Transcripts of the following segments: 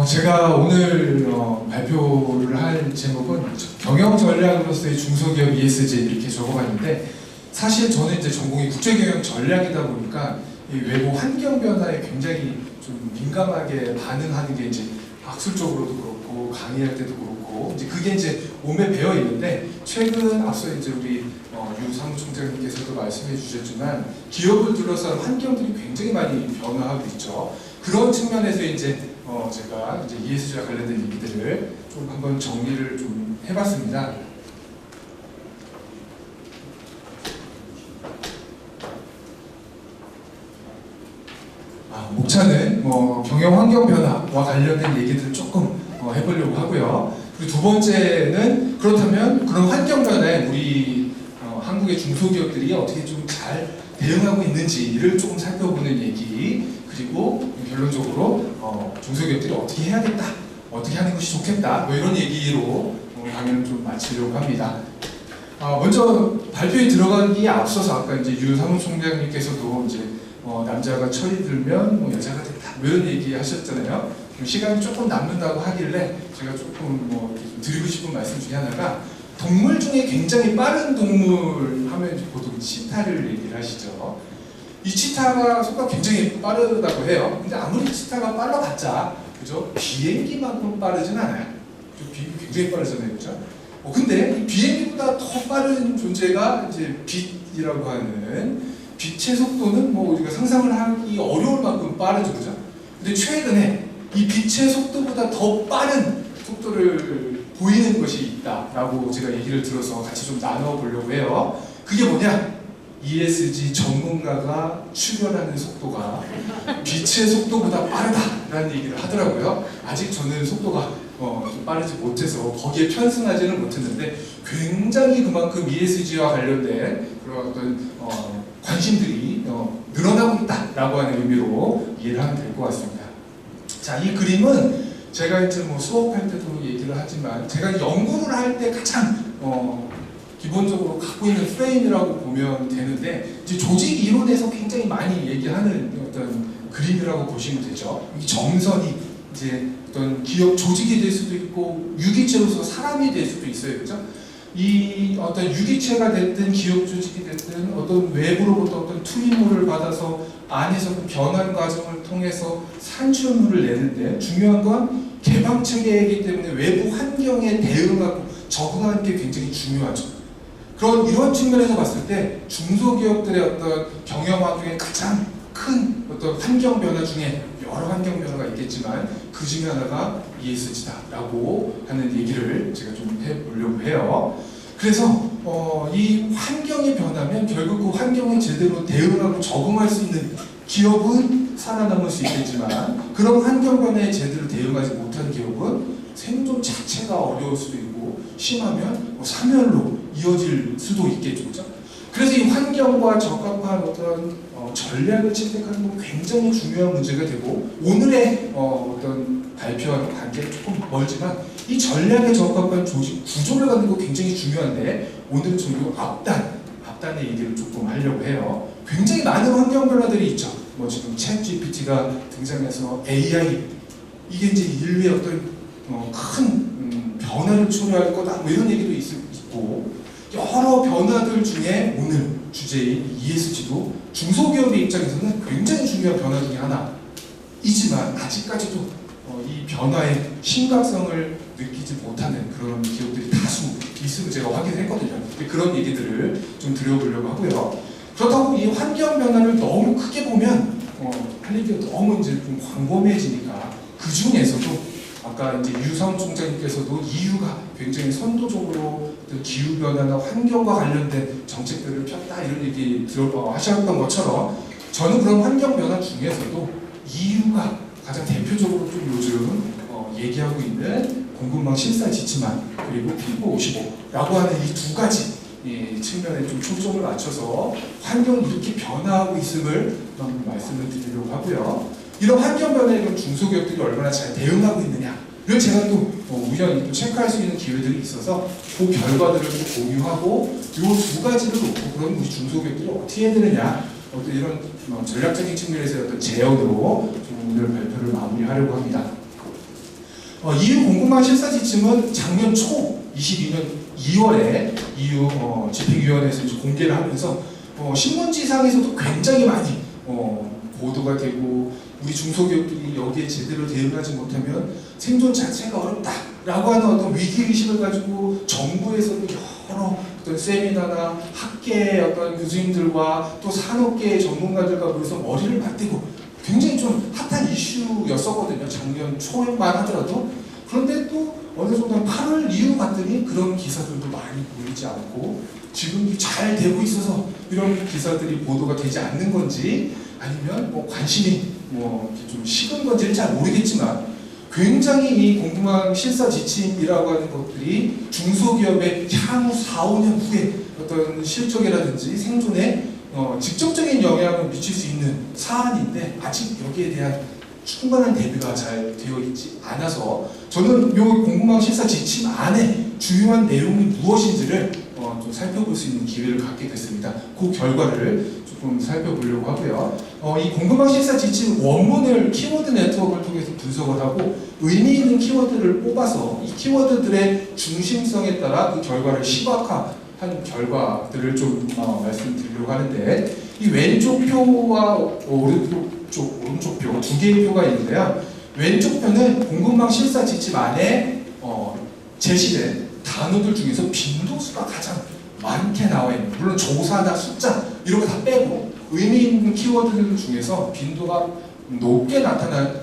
제가 오늘 발표를 할 제목은 경영 전략으로서의 중소기업 ESG 이렇게 적어봤는데, 사실 저는 이제 전공이 국제경영 전략이다 보니까 이 외부 환경 변화에 굉장히 좀 민감하게 반응하는 게 이제 학술적으로도 그렇고 강의할 때도 그렇고 이제 그게 이제 몸에 배어 있는데, 최근 앞서 이제 우리 유 사무총장님께서도 말씀해 주셨지만 기업을 둘러싼 환경들이 굉장히 많이 변화하고 있죠. 그런 측면에서 이제 제가 이제 ESG와 관련된 얘기들을 좀 한번 정리를 좀 해봤습니다. 목차는 경영 환경 변화와 관련된 얘기들을 조금 해보려고 하고요. 그리고 두 번째는 그렇다면 그런 환경 변화에 우리 한국의 중소기업들이 어떻게 좀 잘 대응하고 있는지를 조금 살펴보는 얘기, 그리고 결론적으로 중소기업들이 어떻게 해야겠다, 어떻게 하는 것이 좋겠다, 뭐 이런 얘기로 강연을 좀 마치려고 합니다. 먼저 발표에 들어가기에 앞서서 아까 이제 유 사무총장님께서도 이제 남자가 철이 들면 여자가 됐다, 뭐 이런 얘기 하셨잖아요. 시간이 조금 남는다고 하길래 제가 조금 좀 드리고 싶은 말씀 중에 하나가, 동물 중에 굉장히 빠른 동물 하면 보통 치타를 얘기를 하시죠. 이 치타가 속도가 굉장히 빠르다고 해요. 근데 아무리 치타가 빨라봤자, 그죠? 비행기만큼 빠르진 않아요. 비행기 굉장히 빠르잖아요, 그죠? 근데 이 비행기보다 더 빠른 존재가 이제 빛이라고 하는, 빛의 속도는 우리가 상상을 하기 어려울 만큼 빠르죠, 그죠? 근데 최근에 이 빛의 속도보다 더 빠른 속도를 보이는 것이 있다라고 제가 얘기를 들어서 같이 좀 나눠보려고 해요. 그게 뭐냐? ESG 전문가가 출연하는 속도가 빛의 속도보다 빠르다라는 얘기를 하더라고요. 아직 저는 속도가 좀 빠르지 못해서 거기에 편승하지는 못했는데, 굉장히 그만큼 ESG와 관련된 그런 어떤 관심들이 늘어나고 있다라고 하는 의미로 이해를 하면 될 것 같습니다. 자, 이 그림은 제가 이제 수업할 때도 얘기를 하지만, 제가 연구를 할 때 가장 기본적으로 갖고 있는 프레임이라고 보면 되는데, 이제 조직 이론에서 굉장히 많이 얘기하는 어떤 그림이라고 보시면 되죠. 이 점선이 이제 어떤 기업 조직이 될 수도 있고 유기체로서 사람이 될 수도 있어요, 그렇죠? 이 어떤 유기체가 됐든 기업 조직이 됐든 어떤 외부로부터 어떤 투입물을 받아서 안에서 그 변환 과정을 통해서 산출물을 내는데, 중요한 건 개방 체계이기 때문에 외부 환경에 대응하고 적응하는 게 굉장히 중요하죠. 이런 측면에서 봤을 때 중소기업들의 어떤 경영 환경의 가장 큰 어떤 환경 변화 중에 여러 환경 변화가 있겠지만 그 중에 하나가 ESG다라고 하는 얘기를 제가 좀 해보려고 해요. 그래서 이 환경이 변하면 결국 그 환경에 제대로 대응하고 적응할 수 있는 기업은 살아남을 수 있겠지만, 그런 환경 변화에 제대로 대응하지 못하는 기업은 생존 자체가 어려울 수도 있고, 심하면 사멸로 이어질 수도 있겠죠, 그렇죠? 그래서 이 환경과 적합한 어떤 전략을 채택하는 건 굉장히 중요한 문제가 되고, 오늘의 어떤 발표와는 관계가 조금 멀지만 이 전략에 적합한 조직 구조를 갖는 거 굉장히 중요한데, 오늘은 좀 앞단의 얘기를 조금 하려고 해요. 굉장히 많은 환경 변화들이 있죠. 지금 챗 GPT가 등장해서 AI, 이게 이제 인류의 어떤 큰 변화를 초래할 거다, 이런 얘기도 있고, 여러 변화들 중에 오늘 주제인 ESG도 중소기업의 입장에서는 굉장히 중요한 변화 중에 하나이지만, 아직까지도 이 변화의 심각성을 느끼지 못하는 그런 기업들이 다수 있음을 제가 확인했거든요. 그런 얘기들을 좀 드려보려고 하고요. 그렇다고 이 환경 변화를 너무 크게 보면 할 얘기가 너무 이제 좀 광범해지니까, 그 중에서도 아까 이제 유 사무총장님께서도 EU가 굉장히 선도적으로 기후 변화나 환경과 관련된 정책들을 폈다, 이런 얘기 하셨던 것처럼, 저는 그런 환경 변화 중에서도 EU가 가장 대표적으로 좀 요즘 얘기하고 있는 공급망 실사 지침안, 그리고 P55라고 하는 이 두 가지 측면에 좀 초점을 맞춰서 환경이 이렇게 변화하고 있음을 말씀을 드리려고 하고요. 이런 환경 변화에 그럼 중소기업들이 얼마나 잘 대응하고 있느냐를 제가 또 우연히 또 체크할 수 있는 기회들이 있어서 그 결과들을 또 공유하고, 이 두 가지를 놓고 그럼 우리 중소기업들이 어떻게 해야 되느냐, 어떤 이런 전략적인 측면에서의 어떤 제언으로 좀 오늘 발표를 마무리하려고 합니다. EU 공급망 실사 지침은 작년 초 22년 2월에 EU 집행위원회에서 이제 공개를 하면서 신문지상에서도 굉장히 많이 보도가 되고 우리 중소기업들이 여기에 제대로 대응하지 못하면 생존 자체가 어렵다라고 하는 어떤 위기의식을 가지고 정부에서도 여러 어떤 세미나나 학계의 어떤 교수님들과 또 산업계의 전문가들과 모여서 머리를 맞대고 굉장히 좀 핫한 이슈였었거든요. 작년 초에만 하더라도. 그런데 또 어느 정도 8월 이후 봤더니 그런 기사들도 많이 보이지 않고 지금 잘 되고 있어서 이런 기사들이 보도가 되지 않는 건지 아니면 관심이 좀 식은 건지는 잘 모르겠지만 굉장히 이 공급망 실사 지침이라고 하는 것들이 중소기업의 향후 4, 5년 후에 어떤 실적이라든지 생존에 직접적인 영향을 미칠 수 있는 사안인데 아직 여기에 대한 충분한 대비가 잘 되어 있지 않아서 저는 이 공급망 실사 지침 안에 주요한 내용이 무엇인지를 좀 살펴볼 수 있는 기회를 갖게 됐습니다. 그 결과를 조금 살펴보려고 하고요. 이 공급망 실사 지침 원문을 키워드 네트워크를 통해서 분석을 하고 의미 있는 키워드를 뽑아서 이 키워드들의 중심성에 따라 그 결과를 시각화한 결과들을 좀 말씀드리려고 하는데 이 왼쪽 표와 오른쪽 표 두 개의 표가 있는데요. 왼쪽 표는 공급망 실사 지침 안에 제시된 단어들 중에서 빈도수가 가장 많게 나와 있는, 물론 조사나 숫자 이런 거 다 빼고 의미 있는 키워드들 중에서 빈도가 높게 나타난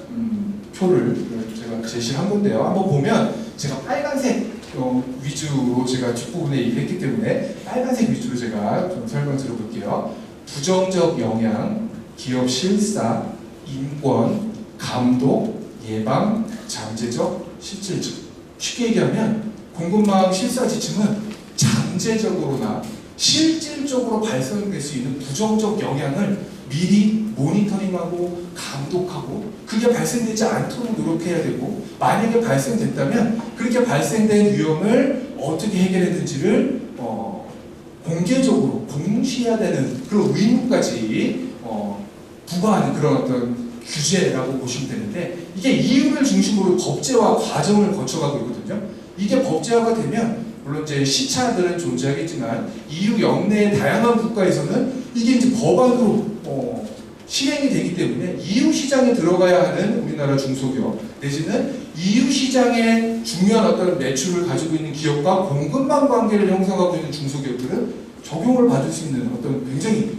표를 제가 제시한 건데요. 한번 보면 제가 빨간색 위주로 제가 뒷부분에 얘기했기 때문에 빨간색 위주로 제가 좀 설명드려 볼게요. 부정적 영향, 기업 실사, 인권, 감독, 예방, 잠재적, 실질적. 쉽게 얘기하면 공급망 실사 지침은 잠재적으로나 실질적으로 발생될 수 있는 부정적 영향을 미리 모니터링하고 감독하고 그게 발생되지 않도록 노력해야 되고 만약에 발생됐다면 그렇게 발생된 위험을 어떻게 해결했는지를 공개적으로 공시해야 되는 그런 의무까지 부과하는 그런 어떤 규제라고 보시면 되는데 이게 이유를 중심으로 법제화 과정을 거쳐가고 있거든요. 이게 법제화가 되면 물론 이제 시차들은 존재하겠지만 EU 영내의 다양한 국가에서는 이게 이제 법안으로 실행이 되기 때문에 EU 시장에 들어가야 하는 우리나라 중소기업 내지는 EU 시장에 중요한 어떤 매출을 가지고 있는 기업과 공급망 관계를 형성하고 있는 중소기업들은 적용을 받을 수 있는 어떤 굉장히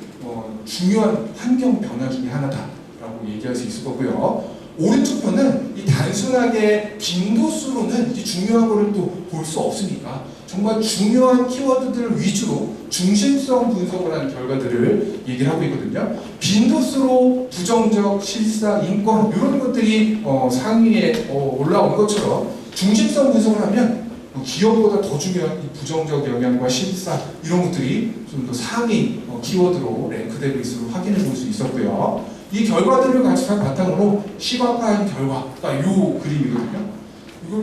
중요한 환경 변화 중에 하나다라고 얘기할 수 있을 거고요. 오른쪽 편은 이 단순하게 빈도수로는 이게 중요한 거를 또 볼 수 없으니까 정말 중요한 키워드들 위주로 중심성 분석을 한 결과들을 얘기를 하고 있거든요. 빈도수로 부정적, 실사, 인권 이런 것들이 상위에 올라온 것처럼 중심성 분석을 하면 기업보다 더 중요한 이 부정적 영향과 실사 이런 것들이 좀 더 상위 키워드로 랭크되고 있음을 확인해 볼 수 있었고요. 이 결과들을 가지고 바탕으로 시각화한 결과가 이 그림이거든요.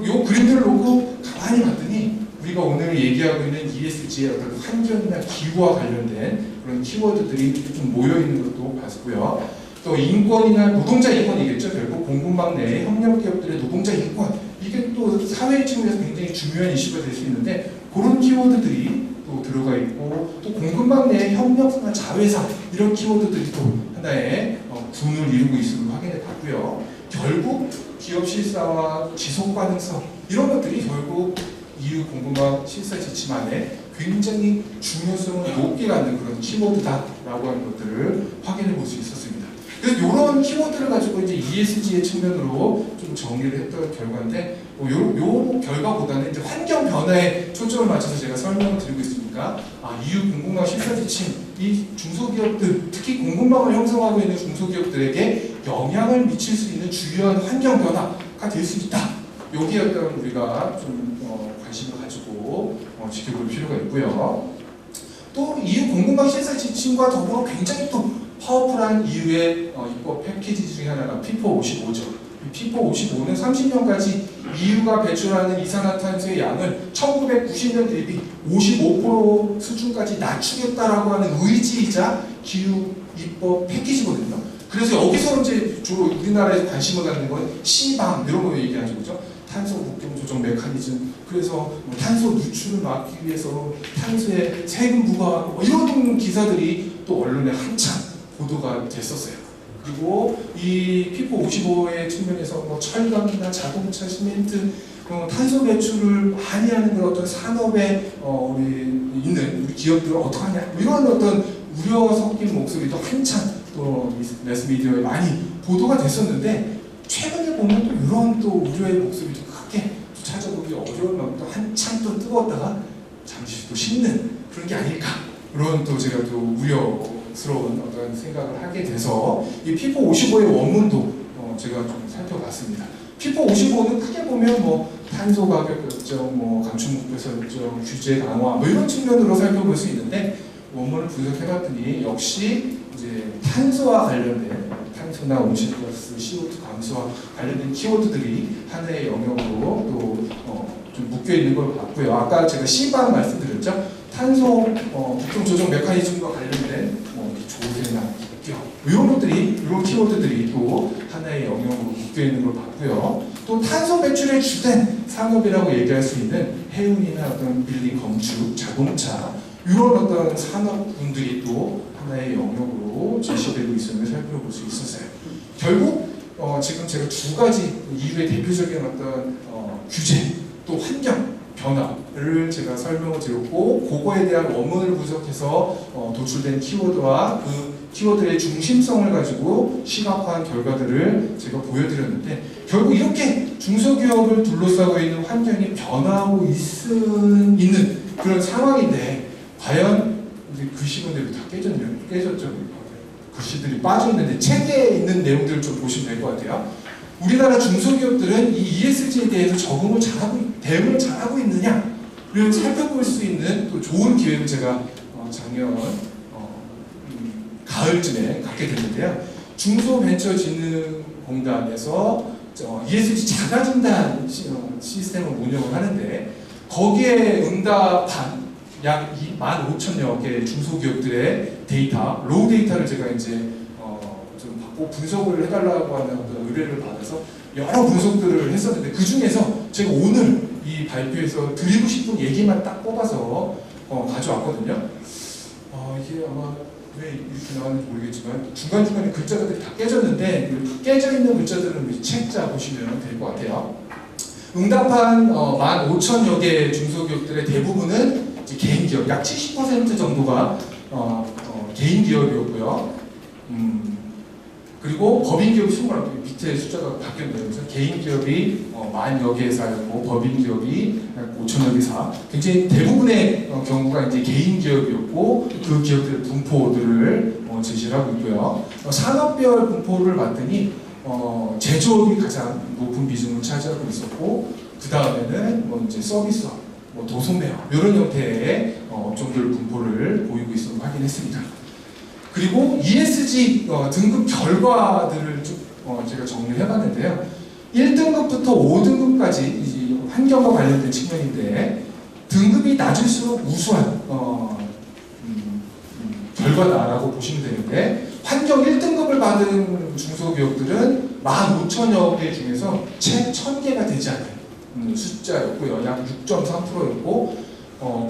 이 그림들을 놓고 가만히 봤더니 우리가 오늘 얘기하고 있는 ESG의 어떤 환경이나 기후와 관련된 그런 키워드들이 좀 모여있는 것도 봤고요. 또 인권이나 노동자 인권이겠죠. 결국 공급망 내의 협력기업들의 노동자 인권 이게 또 사회 측면에서 굉장히 중요한 이슈가 될 수 있는데 그런 키워드들이 또 들어가 있고 또 공급망 내의 협력사나 자회사 이런 키워드들이 또 하나의 군을 이루고 있음을 확인해 봤고요. 결국 기업 실사와 지속 가능성 이런 것들이 결국 EU 공급망 실사 지침 안에 굉장히 중요성을 높게 갖는 그런 키워드다라고 하는 것들을 확인해 볼 수 있었습니다. 그래서 이런 키워드를 가지고 이제 ESG의 측면으로 좀 정리를 했던 결과인데, 요 결과보다는 이제 환경 변화에 초점을 맞춰서 제가 설명을 드리고 있으니까, EU 공급망 실사 지침, 이 중소기업들, 특히 공급망을 형성하고 있는 중소기업들에게 영향을 미칠 수 있는 주요한 환경 변화가 될 수 있다. 여기에 어떤 우리가 좀 관심을 가지고 지켜볼 필요가 있고요. 또 EU 공급망 실사 지침과 더불어 굉장히 또 파워풀한 EU의 입법 패키지 중에 하나가 피포 55죠. 피포 55는 30년까지 EU가 배출하는 이산화탄소의 양을 1990년 대비 55% 수준까지 낮추겠다라고 하는 의지이자 기후 입법 패키지거든요. 그래서 여기서 이제 주로 우리나라에서 관심을 갖는 건 C방 이런 거 얘기하죠, 그죠? 탄소 국경 조정 메커니즘, 그래서 뭐 탄소 누출을 막기 위해서 탄소에 세금 부과하고 뭐 이런 기사들이 또 언론에 한참 보도가 됐었어요. 그리고 이 피포 55의 측면에서 뭐 철강이나 자동차, 시멘트, 탄소 배출을 많이 하는 그런 어떤 산업에 우리 있는 우리 기업들은 어떡하냐 이런 어떤 우려 섞인 목소리도 한참 또 매스미디어에 많이 보도가 됐었는데, 최근에 보면 또 이런 또 우려의 목소리도 크게 찾아보기 어려운 만큼 한참 또 뜨거웠다가 잠시 또 식는 그런 게 아닐까, 그런 또 제가 또 우려스러운 어떤 생각을 하게 돼서 이 피포 55의 원문도 제가 좀 살펴봤습니다. 피포 55는 크게 보면 뭐 탄소 가격 결정, 뭐 감축 목표 설정, 규제 강화 뭐 이런 측면으로 살펴볼 수 있는데, 원문을 분석해봤더니 역시 이제 탄소와 관련된 탄소나 온실가스, CO2 감소와 관련된 키워드들이 하나의 영역으로 또 좀 묶여 있는 걸 봤고요. 아까 제가 C방 말씀드렸죠. 탄소 국경 조정 메커니즘과 관련된 조세나 기업 이런 것들이, 이런 키워드들이 또 하나의 영역으로 묶여 있는 걸 봤고요. 또 탄소 배출의 주된 산업이라고 얘기할 수 있는 해운이나 어떤 빌딩, 건축, 자동차 이런 어떤 산업군들이 또 하나의 영역으로 제시되고 있음을 살펴볼 수 있었어요. 결국 지금 제가 두 가지 이유의 대표적인 어떤 규제 또 환경 변화를 제가 설명을 드렸고, 그거에 대한 원문을 분석해서 도출된 키워드와 그 키워드의 중심성을 가지고 시각화한 결과들을 제가 보여드렸는데, 결국 이렇게 중소기업을 둘러싸고 있는 환경이 변화하고 있는 그런 상황인데, 과연 이제 글씨본대로 다 깨졌죠. 글씨들이 빠져있는데 책에 있는 내용들을 좀 보시면 될 것 같아요. 우리나라 중소기업들은 이 ESG에 대해서 대응을 잘하고 있느냐를 살펴볼 수 있는 또 좋은 기회를 제가 작년 가을쯤에 갖게 됐는데요. 중소벤처진흥공단에서 ESG 자가진단 시스템을 운영을 하는데, 거기에 응답한 약 15,000여 개 중소기업들의 데이터, 로우 데이터를 제가 이제 좀 받고 분석을 해달라고 하는 어떤 의뢰를 받아서 여러 분석들을 했었는데, 그 중에서 제가 오늘 이 발표에서 드리고 싶은 얘기만 딱 뽑아서 가져왔거든요. 이게 아마 왜 이렇게 나왔는지 모르겠지만 중간중간에 글자들이 다 깨졌는데, 깨져있는 글자들은 책자 보시면 될 것 같아요. 응답한 15,000여 개 중소기업들의 대부분은 이제 개인기업, 약 70% 정도가 개인기업이었고요. 그리고 법인기업이 20개, 밑에 숫자가 바뀌었네요. 그래서 개인기업이 10,000여 개사였고 법인기업이 5,000여 개사. 굉장히 대부분의 경우가 이제 개인기업이었고, 그 기업들의 분포들을 제시를 하고 있고요. 산업별 분포를 봤더니 제조업이 가장 높은 비중을 차지하고 있었고, 그 다음에는 뭐 이제 서비스업, 뭐 도소매업 이런 형태의 업종들 분포를 보이고 있음을 확인했습니다. 그리고 ESG 등급 결과들을 쭉 제가 정리를 해봤는데요. 1등급부터 5등급까지 환경과 관련된 측면인데, 등급이 낮을수록 우수한 결과다라고 보시면 되는데, 환경 1등급을 받은 중소기업들은 15,000여 개 중에서 채 1,000개가 되지 않는 숫자였고요. 약 6.3%였고,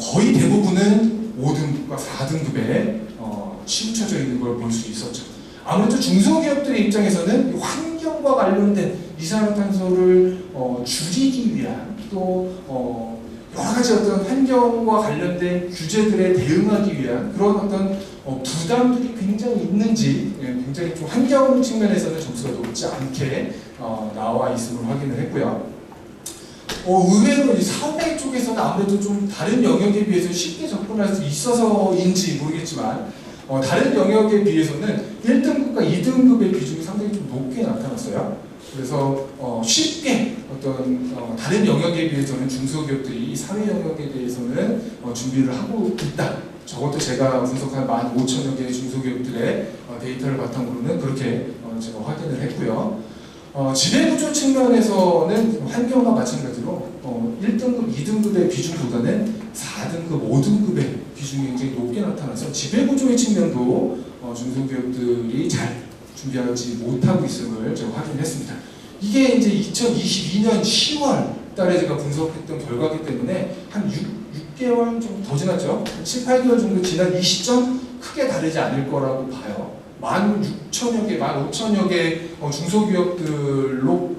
거의 대부분은 5등급과 4등급에 치우쳐져 있는 걸 볼 수 있었죠. 아무래도 중소기업들의 입장에서는 환경과 관련된 이산화탄소를 줄이기 위한, 또 여러 가지 어떤 환경과 관련된 규제들에 대응하기 위한 그런 어떤 부담들이 굉장히 있는지, 굉장히 좀 환경 측면에서는 점수가 높지 않게 나와 있음을 확인을 했고요. 의외로 이 사회 쪽에서는 아무래도 좀 다른 영역에 비해서 쉽게 접근할 수 있어서인지 모르겠지만, 다른 영역에 비해서는 1등급과 2등급의 비중이 상당히 좀 높게 나타났어요. 그래서 쉽게 어떤 다른 영역에 비해서는 중소기업들이 이 사회 영역에 대해서는 준비를 하고 있다. 적어도 제가 분석한 15,000여 개의 중소기업들의 데이터를 바탕으로는 그렇게 제가 확인을 했고요. 지배구조 측면에서는 환경과 마찬가지로 1등급, 2등급의 비중보다는 4등급, 5등급의 비중이 굉장히 높게 나타나서 지배구조의 측면도 중소기업들이 잘 준비하지 못하고 있음을 제가 확인했습니다. 이게 이제 2022년 10월 달에 제가 분석했던 결과이기 때문에 한 6개월 좀 더 지났죠. 7, 8개월 정도 지난 이 시점 크게 다르지 않을 거라고 봐요. 16,000여 개, 15,000여 개 중소기업들로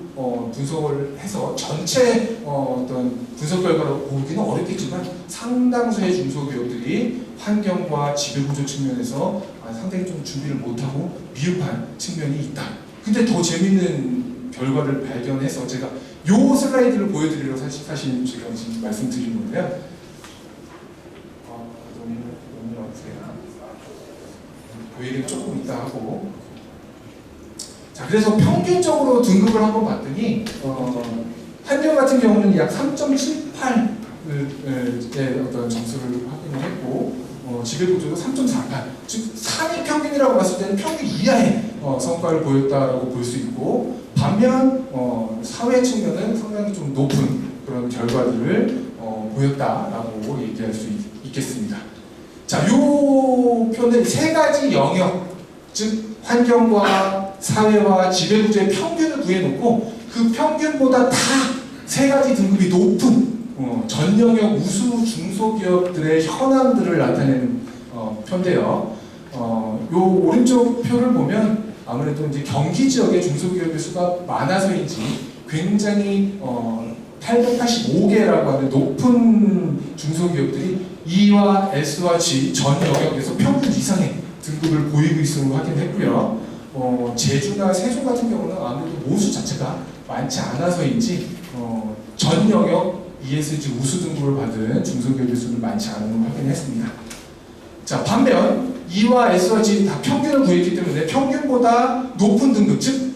분석을 해서 전체 어떤 분석 결과로 보기는 어렵겠지만 상당수의 중소기업들이 환경과 지배구조 측면에서 상당히 좀 준비를 못하고 미흡한 측면이 있다. 근데 더 재밌는 결과를 발견해서 제가 요 슬라이드를 보여드리려고 사실 제가 지금 말씀드린 건데요. 보이기는 조금 있다 하고. 자, 그래서 평균적으로 등급을 한번 봤더니 환경 같은 경우는 약 3.78의 어떤 점수를 확인을 했고, 지배구조도 3.48. 즉 상위 평균이라고 봤을 때는 평균 이하의 성과를 보였다라고 볼 수 있고, 반면 사회 측면은 상당히 좀 높은 그런 결과들을 보였다라고 얘기할 수 있겠습니다. 자, 요 표는 세 가지 영역, 즉 환경과 사회와 지배구조의 평균을 구해놓고 그 평균보다 다 세 가지 등급이 높은 전 영역 우수 중소기업들의 현황들을 나타내는 표인데요. 요 오른쪽 표를 보면 아무래도 이제 경기 지역의 중소기업의 수가 많아서인지 굉장히 885개라고 하는 높은 중소기업들이 E와 S와 G 전 영역에서 평균 이상의 등급을 보이고 있음을 확인했고요. 제주나 세종 같은 경우는 아무래도 모수 자체가 많지 않아서인지 전 영역 ESG 우수 등급을 받은 중소기업의 수는 많지 않은 걸 확인했습니다. 자, 반면 E와 S와 G 다 평균을 구했기 때문에 평균보다 높은 등급, 즉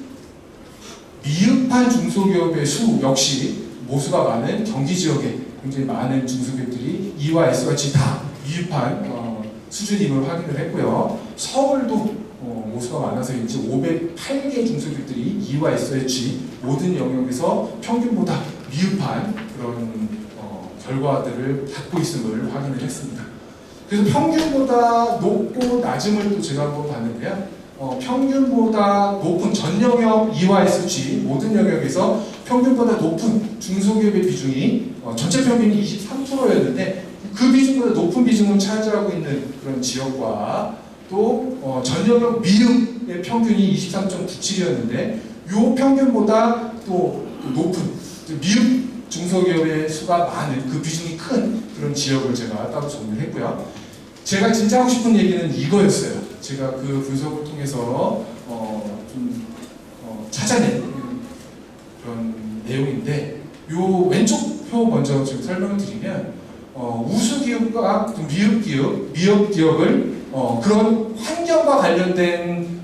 미흡한 중소기업의 수 역시 모수가 많은 경기 지역에 굉장히 많은 중소기업들이 E와 S와 G 다 미흡한 수준임을 확인을 했고요. 서울도 모수가 많아서인지 508개 중소기업들이 E와 S와 G 모든 영역에서 평균보다 미흡한 그런 결과들을 갖고 있음을 확인을 했습니다. 그래서 평균보다 높고 낮음을 또 제가 한번 봤는데요. 평균보다 높은 전 영역 E와 S, G 모든 영역에서 평균보다 높은 중소기업의 비중이 전체 평균이 23%였는데 그 비중보다 높은 비중을 차지하고 있는 그런 지역과 또 전 영역 미흡의 평균이 23.97이었는데 이 평균보다 또 높은 미흡 중소기업의 수가 많은 그 비중이 큰 그런 지역을 제가 따로 정리를 했고요. 제가 진짜 하고 싶은 얘기는 이거였어요. 제가 그 분석을 통해서 찾아낸 그런 내용인데 요 왼쪽 표 먼저 지금 설명을 드리면 우수 기업과 미흡 기업을 그런 환경과 관련된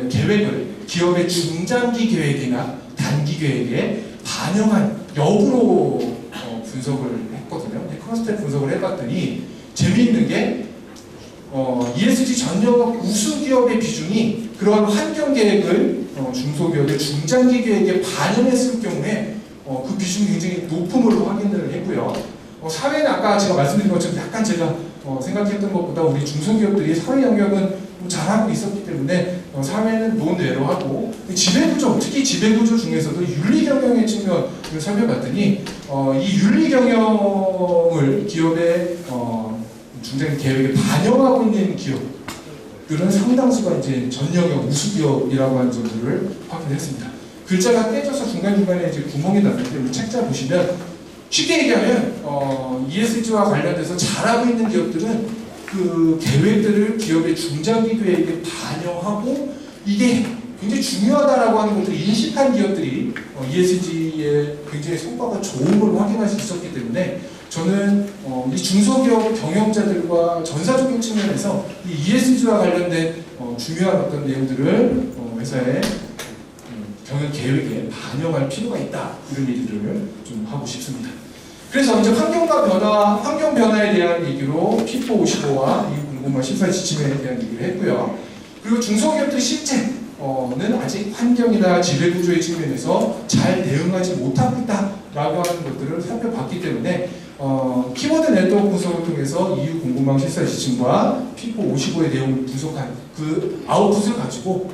계획을 기업의 중장기 계획이나 단기 계획에 반영한 역으로 분석을 했거든요. 크로스텝 분석을 해봤더니 재미있는 게 ESG 전 영역 우수 기업의 비중이 그런 환경 계획을 중소기업의 중장기 계획에 반영했을 경우에 그 비중이 굉장히 높음으로 확인을 했고요. 사회는 아까 제가 말씀드린 것처럼 약간 제가 생각했던 것보다 우리 중소기업들이 사회 영역은 잘하고 있었기 때문에 사회는 논외로 하고 지배구조, 특히 지배구조 중에서도 윤리경영의 측면을 살펴봤더니 이 윤리경영을 기업의 중장기 계획에 반영하고 있는 기업들은 상당수가 이제 전 영역 우수기업이라고 하는 점들을 확인했습니다. 글자가 떼져서 중간중간에 이제 구멍이 났는데 우리 책자 보시면 쉽게 얘기하면 ESG와 관련돼서 잘하고 있는 기업들은 그 계획들을 기업의 중장기 계획에 반영하고 이게 굉장히 중요하다라고 하는 것들을 인식한 기업들이 ESG의 굉장히 성과가 좋은 걸 확인할 수 있었기 때문에 저는 이 중소기업 경영자들과 전사적인 측면에서 이 ESG와 관련된 중요한 어떤 내용들을 회사의 경영 계획에 반영할 필요가 있다, 이런 얘기들을 좀 하고 싶습니다. 그래서 이제 환경 변화에 대한 얘기로 P4 55와 이 공공화 심사 지침에 대한 얘기를 했고요. 그리고 중소기업들 실제는 아직 환경이나 지배구조의 측면에서 잘 대응하지 못하고 있다라고 하는 것들을 살펴봤기 때문에 키워드 네트워크 분석을 통해서 EU 공공방 실사 지침과 P4 55의 내용을 분석한 그 아웃풋을 가지고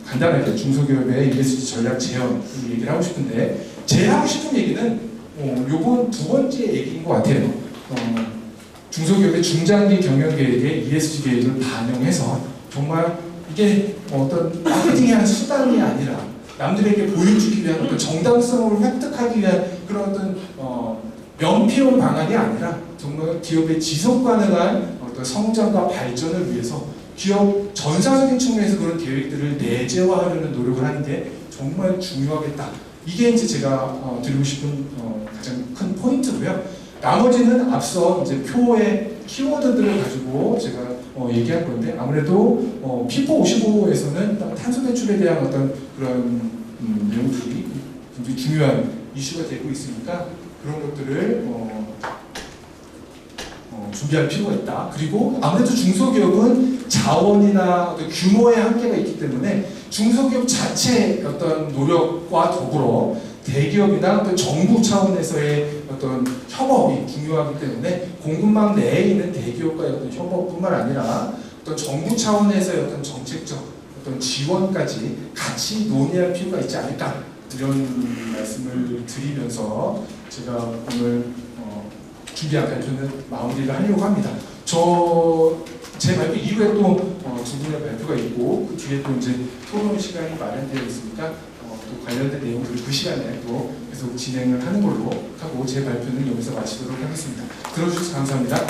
간단하게 중소기업의 ESG 전략 재현 얘기를 하고 싶은데, 제일 하고 싶은 얘기는 요번 두 번째 얘기인 것 같아요. 중소기업의 중장기 경영 계획에 ESG 계획을 반영해서 정말 이게 어떤 마케팅의 한 수단이 아니라 남들에게 보여주기 위한 어떤 정당성을 획득하기 위한 그런 어떤 명피용 방안이 아니라 정말 기업의 지속 가능한 어떤 성장과 발전을 위해서 기업 전사적인 측면에서 그런 계획들을 내재화하려는 노력을 하는 게 정말 중요하겠다. 이게 이제 제가 드리고 싶은 가장 큰 포인트고요. 나머지는 앞서 이제 표의 키워드들을 가지고 제가 얘기할 건데, 아무래도 피포 55에서는 탄소 배출에 대한 어떤 그런 내용들이 굉장히 중요한 이슈가 되고 있으니까 그런 것들을 준비할 필요가 있다. 그리고 아무래도 중소기업은 자원이나 어떤 규모의 한계가 있기 때문에 중소기업 자체의 어떤 노력과 더불어 대기업이나 어떤 정부 차원에서의 어떤 협업이 중요하기 때문에 공급망 내에 있는 대기업과의 어떤 협업뿐만 아니라 어떤 정부 차원에서의 어떤 정책적 어떤 지원까지 같이 논의할 필요가 있지 않을까, 이런 말씀을 드리면서 제가 오늘 준비한 발표는 마무리를 하려고 합니다. 제 발표 이후에 또 두 분의 발표가 있고 그 뒤에 또 이제 토론 시간이 마련되어 있으니까 또 관련된 내용들을 그 시간에 또 계속 진행을 하는 걸로 하고 제 발표는 여기서 마치도록 하겠습니다. 들어주셔서 감사합니다.